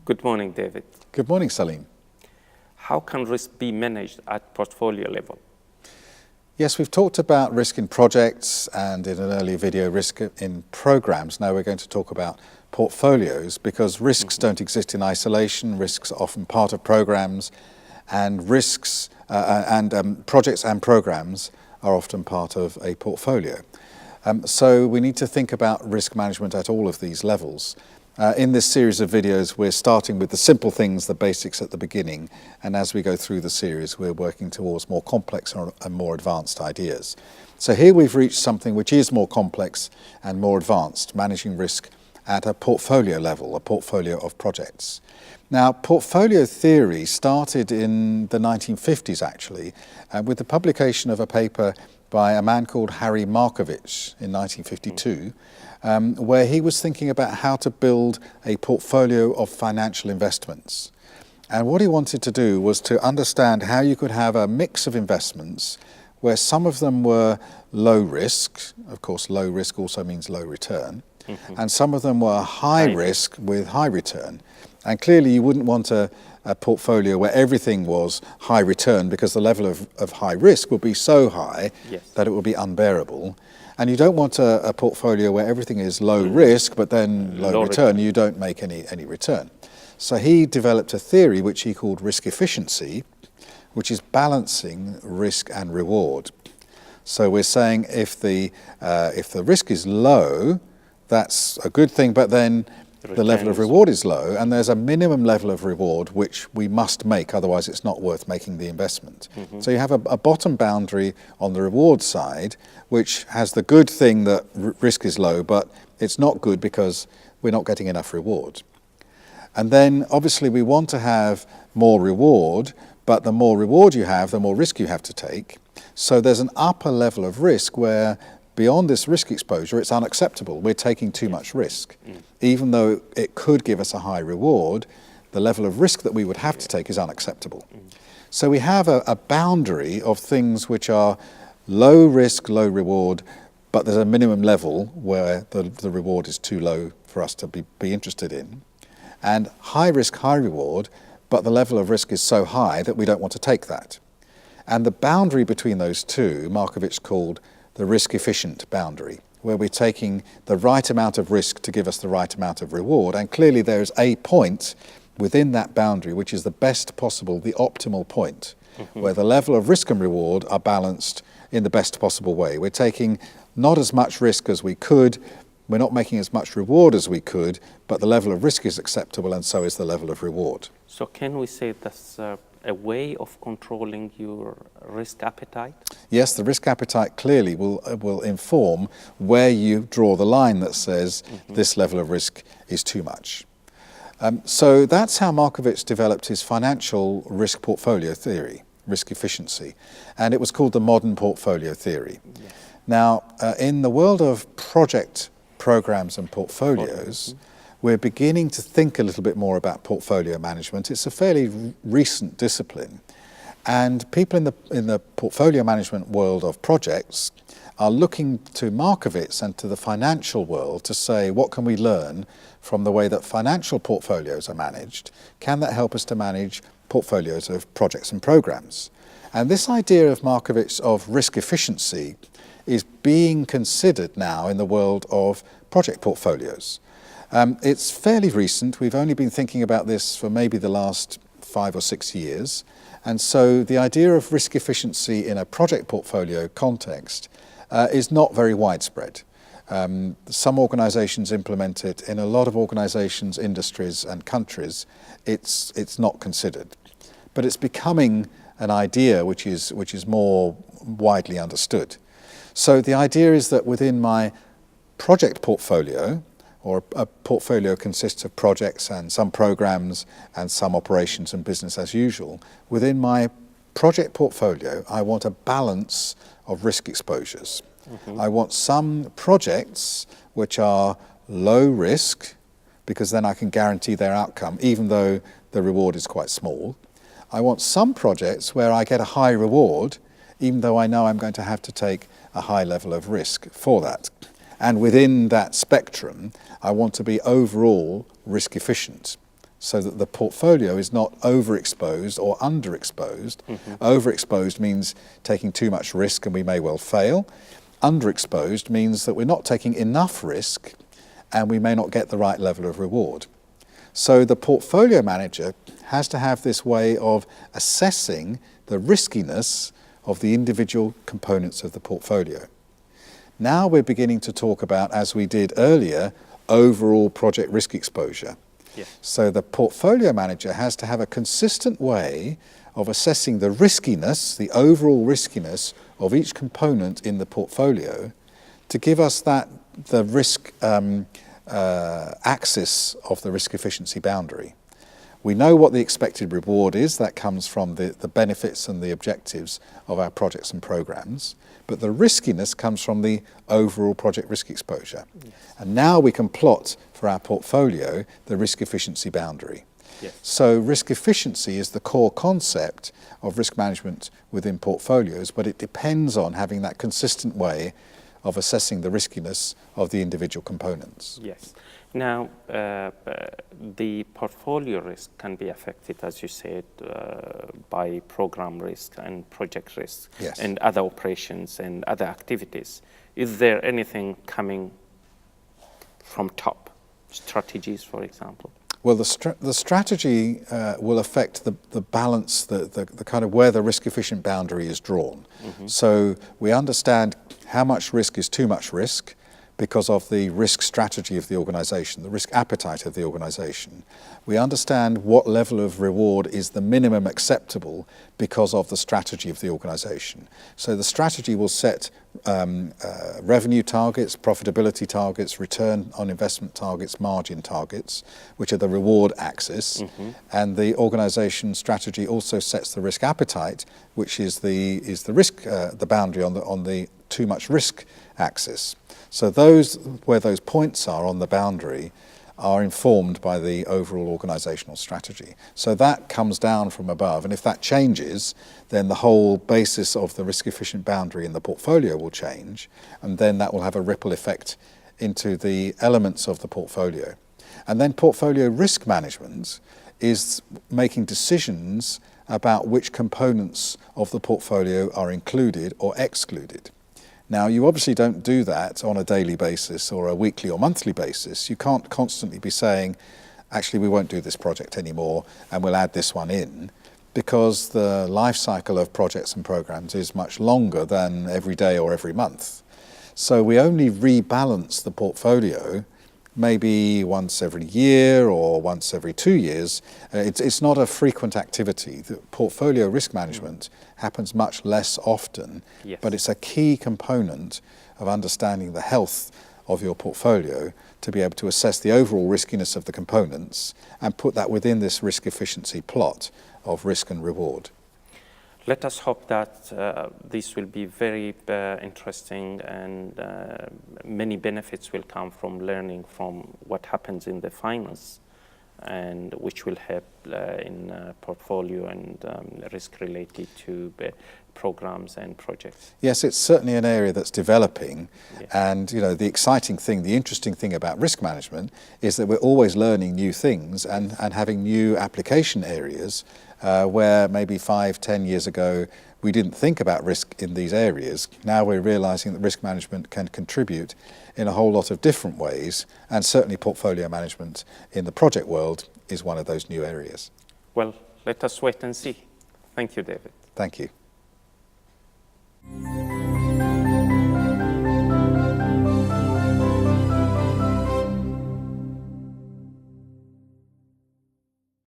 Good morning, David. Good morning, Salim. How can risk be managed at portfolio level? Yes, we've talked about risk in projects and in an earlier video, risk in programs. Now we're going to talk about portfolios because risks don't exist in isolation. Risks are often part of programs, and projects and programs are often part of a portfolio. So we need to think about risk management at all of these levels. In this series of videos, we're starting with the simple things, the basics at the beginning, and as we go through the series, we're working towards more complex and more advanced ideas. So here we've reached something which is more complex and more advanced, managing risk at a portfolio level, a portfolio of projects. Now, portfolio theory started in the 1950s, actually, with the publication of a paper by a man called Harry Markovits in 1952, where he was thinking about how to build a portfolio of financial investments. And what he wanted to do was to understand how you could have a mix of investments where some of them were low risk, of course low risk also means low return, and some of them were high risk with high return. And clearly you wouldn't want a portfolio where everything was high return because the level of high risk would be so high that it would be unbearable. And you don't want a portfolio where everything is low risk but then low return. You don't make any return. So he developed a theory which he called risk efficiency, which is balancing risk and reward. So we're saying if the risk is low, that's a good thing, but then the level of reward is low, and there's a minimum level of reward which we must make, otherwise it's not worth making the investment. So you have a bottom boundary on the reward side, which has the good thing that risk is low, but it's not good because we're not getting enough reward. And then obviously we want to have more reward, but the more reward you have, the more risk you have to take. So there's an upper level of risk where beyond this risk exposure, it's unacceptable. We're taking too much risk. Even though it could give us a high reward, the level of risk that we would have to take is unacceptable. So we have a boundary of things which are low risk, low reward, but there's a minimum level where the reward is too low for us to be interested in. And high risk, high reward, but the level of risk is so high that we don't want to take that. And the boundary between those two, Markovits called the risk-efficient boundary, where we're taking the right amount of risk to give us the right amount of reward. And clearly there is a point within that boundary which is the best possible, the optimal point, where the level of risk and reward are balanced in the best possible way. We're taking not as much risk as we could, we're not making as much reward as we could, but the level of risk is acceptable and so is the level of reward. So can we say that's a way of controlling your risk appetite? Yes, the risk appetite clearly will inform where you draw the line that says this level of risk is too much. So that's how Markovits developed his financial risk portfolio theory, risk efficiency, and it was called the modern portfolio theory. Yes. Now, in the world of project programs and portfolios, we're beginning to think a little bit more about portfolio management. It's a fairly recent discipline, and people in the portfolio management world of projects are looking to Markovits and to the financial world to say, what can we learn from the way that financial portfolios are managed? Can that help us to manage portfolios of projects and programs? And this idea of Markovits of risk efficiency is being considered now in the world of project portfolios. It's fairly recent. We've only been thinking about this for maybe the last 5 or 6 years. And so the idea of risk efficiency in a project portfolio context is not very widespread. Some organizations implement it. In a lot of organizations, industries and countries, it's not considered. But it's becoming an idea which is more widely understood. So the idea is that within my project portfolio, or a portfolio consists of projects and some programs and some operations and business as usual. Within my project portfolio, I want a balance of risk exposures. I want some projects which are low risk, because then I can guarantee their outcome, even though the reward is quite small. I want some projects where I get a high reward, even though I know I'm going to have to take a high level of risk for that. And within that spectrum, I want to be overall risk efficient. so that the portfolio is not overexposed or underexposed. Overexposed means taking too much risk and we may well fail. Underexposed means that we're not taking enough risk and we may not get the right level of reward. So the portfolio manager has to have this way of assessing the riskiness of the individual components of the portfolio. Now we're beginning to talk about, as we did earlier, overall project risk exposure. Yes. So the portfolio manager has to have a consistent way of assessing the riskiness, the overall riskiness of each component in the portfolio to give us the risk axis of the risk efficiency boundary. We know what the expected reward is. That comes from the benefits and the objectives of our projects and programs. But the riskiness comes from the overall project risk exposure. Yes. And now we can plot for our portfolio the risk efficiency boundary. Yes. So risk efficiency is the core concept of risk management within portfolios, but it depends on having that consistent way of assessing the riskiness of the individual components. Yes. Now, the portfolio risk can be affected, as you said, by program risk and project risk. Yes. And other operations and other activities. Is there anything coming from top, strategies, for example? Well, the strategy will affect the balance, the kind of where the risk efficient boundary is drawn. So we understand how much risk is too much risk because of the risk strategy of the organization, the risk appetite of the organization. We understand what level of reward is the minimum acceptable because of the strategy of the organization. So the strategy will set revenue targets, profitability targets, return on investment targets, margin targets, which are the reward axis. And the organization strategy also sets the risk appetite, which is the risk, the boundary on the too much risk axis. So where those points are on the boundary are informed by the overall organizational strategy. So that comes down from above, and if that changes, then the whole basis of the risk efficient boundary in the portfolio will change, and then that will have a ripple effect into the elements of the portfolio. And then portfolio risk management is making decisions about which components of the portfolio are included or excluded. Now, you obviously don't do that on a daily basis or a weekly or monthly basis. You can't constantly be saying, actually, we won't do this project anymore and we'll add this one in, because the life cycle of projects and programs is much longer than every day or every month. So we only rebalance the portfolio maybe once every year or once every 2 years. It's not a frequent activity. The portfolio risk management happens much less often, Yes. but it's a key component of understanding the health of your portfolio to be able to assess the overall riskiness of the components and put that within this risk efficiency plot of risk and reward. Let us hope that this will be very interesting, and many benefits will come from learning from what happens in the finance, and which will help in portfolio and risk related to programs and projects. Yes, it's certainly an area that's developing. Yes. And you know, the exciting thing, the interesting thing about risk management is that we're always learning new things and having new application areas where maybe 5-10 years ago we didn't think about risk in these areas. Now we're realizing that risk management can contribute in a whole lot of different ways, and certainly portfolio management in the project world is one of those new areas. Well, let us wait and see. Thank you, David. Thank you.